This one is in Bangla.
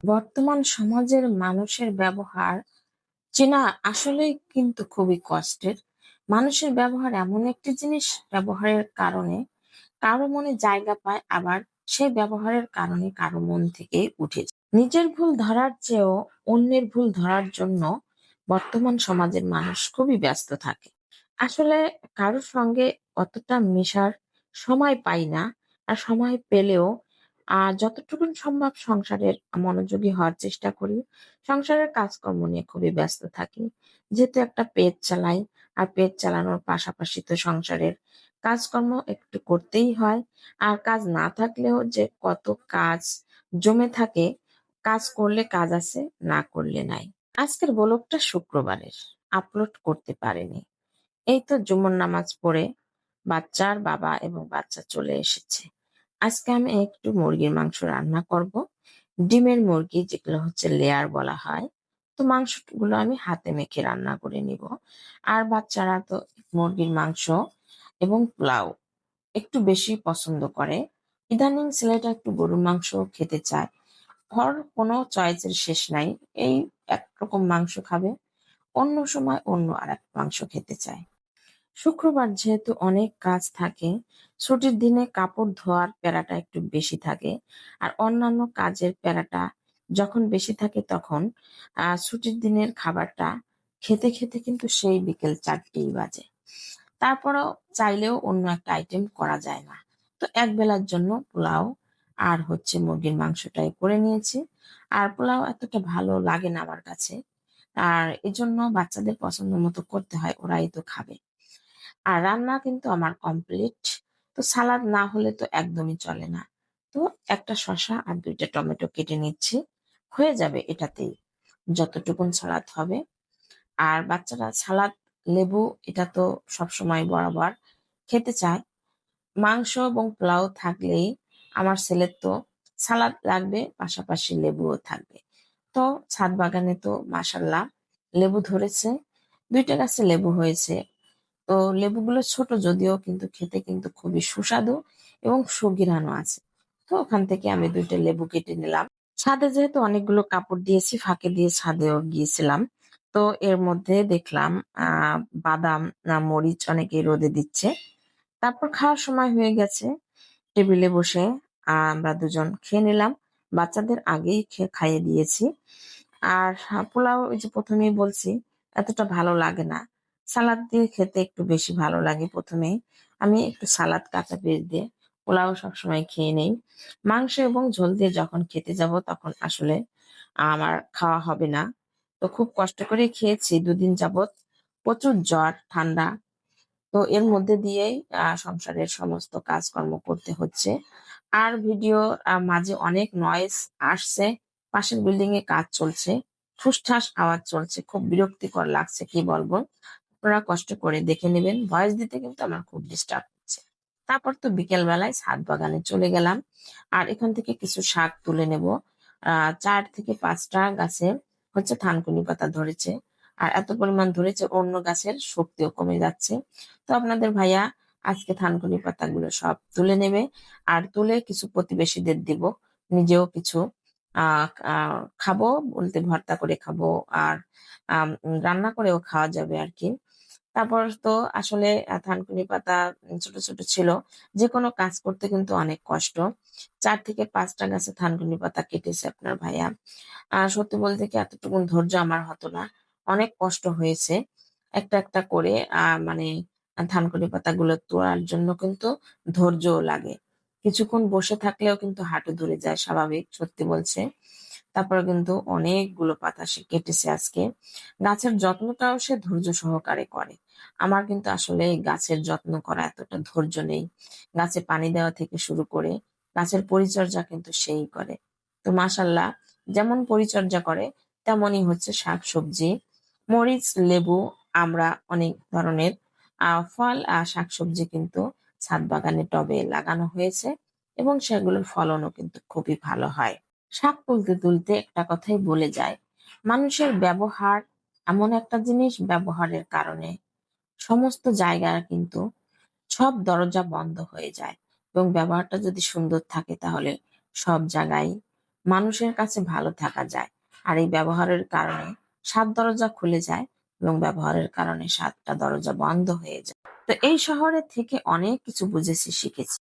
বর্তমান সমাজের মানুষের ব্যবহার চেনা আসলেই কিন্তু খুবই কষ্টের। মানুষের ব্যবহার এমন একটি জিনিস, ব্যবহারের কারণে কারো মনে জায়গা পায়, আবার সেই ব্যবহারের কারণে কারো মন থেকে উঠে যায়। নিজের ভুল ধরার চেয়েও অন্যের ভুল ধরার জন্য বর্তমান সমাজের মানুষ খুবই ব্যস্ত থাকে। আসলে কারোর সঙ্গে অতটা মেশার সময় পাই না। আর সময় পেলেও যতটুকু সম্ভব সংসারের মনোযোগী হওয়ার চেষ্টা করি। সংসারের কাজকর্ম নিয়ে খুবই ব্যস্ত থাকি। যেহেতু একটা পেট চালাই, আর পেট চালানোর পাশাপাশি তো সংসারের কাজকর্ম একটু করতেই হয়। আর কাজ না থাকলেও যে কত কাজ জমে থাকে, কাজ করলে কাজ আছে, না করলে নাই। আজকের ব্লগটা শুক্রবারের, আপলোড করতে পারিনি। এই তো জুমার নামাজ পড়ে বাচ্চার বাবা এবং বাচ্চা চলে এসেছে। আজকে আমি একটু মুরগির মাংস রান্না করব। ডিমের মুরগি, যেগুলো হচ্ছে লেয়ার বলা হয়। তো মাংসগুলো আমি হাতে মেখে রান্না করে নিব। আর বাচ্চারা তো মুরগির মাংস এবং পোলাও একটু বেশি পছন্দ করে। ইদানিং ছেলেটা একটু গরুর মাংস খেতে চায়। ওর কোনো চয়েসের শেষ নাই। এই একরকম মাংস খাবে, অন্য সময় অন্য আরেক মাংস খেতে চায়। শুক্রবার যেহেতু অনেক কাজ থাকে, ছুটির দিনে কাপড় ধোয়ার প্যারাটা একটু বেশি থাকে। আর অন্যান্য কাজের প্যারাটা যখন বেশি থাকে, তখন ছুটির দিনের খাবারটা খেতে খেতে কিন্তু সেই বিকেল 4টেই বাজে। তারপরেও চাইলেও অন্য একটা আইটেম করা যায় না। তো এক বেলার জন্য পোলাও আর হচ্ছে মুরগির মাংসটাই করে নিয়েছি। আর পোলাও এতটা ভালো লাগে না আমার কাছে। আর এজন্য বাচ্চাদের পছন্দ মতো করতে হয়, ওরাই তো খাবে। আর রান্না কিন্তু আমার কমপ্লিট। তো সালাদ না হলে তো একদমই চলে না। তো একটা শসা আর 2টা টমেটো কেটে নিচ্ছি। হয়ে যাবে এটাতেই, যতটুকুন সালাদ হবে। আর বাচ্চারা সালাদ, লেবু এটা তো সবসময় বরাবর খেতে চায়। মাংস এবং পোলাও থাকলেই আমার ছেলের তো সালাদ লাগবে, পাশাপাশি লেবুও থাকবে। তো ছাদ বাগানে তো মাশাল্লাহ লেবু ধরেছে, 2টা গাছে লেবু হয়েছে। তো লেবুগুলো ছোট যদিও, কিন্তু খেতে কিন্তু খুবই সুস্বাদু এবং সুঘ্রাণও আছে। তো ওখান থেকে আমি 2টা লেবু কেটে নিলাম। ছাদে যেহেতু অনেকগুলো কাপড় দিয়েছি, ফাঁকে দিয়ে ছাদেও গিয়েছিলাম। তো এর মধ্যে দেখলাম আহ বাদাম, মরিচ অনেকে রোদে দিচ্ছে। তারপর খাওয়ার সময় হয়ে গেছে, টেবিলে বসে আমরা দুজন খেয়ে নিলাম। বাচ্চাদের আগেই খাইয়ে দিয়েছি। আর পোলাও, ওই যে প্রথমেই বলছি, এতটা ভালো লাগে না। সালাদ দিয়ে খেতে একটু বেশি ভালো লাগে। প্রথমেই আমি একটু সালাদ কাঁচা পেঁয়াজ দিয়ে পোলাও সবসময় খেয়ে নেই। মাংস এবং ঝোল দিয়ে যখন খেতে যাব, তখন আসলে আমার খাওয়া হবে না। তো খুব কষ্ট করে খেয়েছি 2 দিন যাবত। প্রচুর জ্বর, ঠান্ডা। তো এর মধ্যে দিয়েই সংসারের সমস্ত কাজকর্ম করতে হচ্ছে। আর ভিডিও মাঝে অনেক নয়েজ আসছে। পাশের বিল্ডিং এ কাজ চলছে। ঠুসঠাস আওয়াজ চলছে। খুব বিরক্তিকর লাগছে, কি বলবো। আপনারা কষ্ট করে দেখে নেবেন। ভয়েস দিতে কিন্তু আমার খুব ডিস্টার্ব হচ্ছে। তারপর তো বিকেল বেলায় ছাদ বাগানে চলে গেলাম। আর এখান থেকে কিছু শাক তুলে নেব। 4 থেকে 5টা গাছে হচ্ছে থানকুনি পাতা ধরেছে। আর এত পরিমাণ ধরেছে, অন্য গাছের শক্তিও কমে যাচ্ছে। তো আপনাদের ভাইয়া আজকে থানকুনি পাতাগুলো সব তুলে নেবে। আর তুলে কিছু প্রতিবেশীদের দিব, নিজেও কিছু খাবো। বলতে ভর্তা করে খাবো, আর রান্না করেও খাওয়া যাবে আর কি। তারপর তো আসলে থানকুনি পাতা ছোট ছোট ছিল। যে কোনো কাজ করতে কিন্তু অনেক কষ্ট। 4 থেকে 5টা গাছে থানকুনি পাতা কেটেছে আপনার ভাইয়া। সত্যি বলতে কি, এতটুকুন ধৈর্য আমার হতো না। অনেক কষ্ট হয়েছে। একটা একটা করে মানে থানকুনি পাতাগুলো তোলার জন্য কিন্তু ধৈর্যও লাগে। কিছুক্ষণ বসে থাকলেও কিন্তু হাঁটু ধরে যায়, স্বাভাবিক, সত্যি বলছে। তারপরে কিন্তু অনেকগুলো পাতা সে কেটেছে আজকে। গাছের যত্নটাও সে ধৈর্য সহকারে করে। আমার কিন্তু আসলে এই গাছের যত্ন করা এতটা ধৈর্য নেই। গাছে পানি দেওয়া থেকে শুরু করে গাছের পরিচর্যা কিন্তু সেই করে। তো মাশাল্লাহ, যেমন পরিচর্যা করে তেমনই হচ্ছে শাকসবজি, মরিচ, লেবু, আমরা অনেক ধরনের ফল আর শাকসবজি কিন্তু ছাদ বাগানে টবে লাগানো হয়েছে, এবং সেগুলোর ফলনও কিন্তু খুবই ভালো হয়। শাক তুলতে তুলতে একটা কথাই বলে যায়, মানুষের ব্যবহার এমন একটা জিনিস, ব্যবহারের কারণে সমস্ত জায়গায় কিন্তু সব দরজা বন্ধ হয়ে যায়। এবং ব্যবহারটা যদি সুন্দর থাকে, তাহলে সব জায়গায় মানুষের কাছে ভালো থাকা যায়। আর এই ব্যবহারের কারণে ৭ দরজা খুলে যায় এবং ব্যবহারের কারণে ৭ টা দরজা বন্ধ হয়ে যায়। তো এই শহরে থেকে অনেক কিছু বুঝেছি, শিখেছি।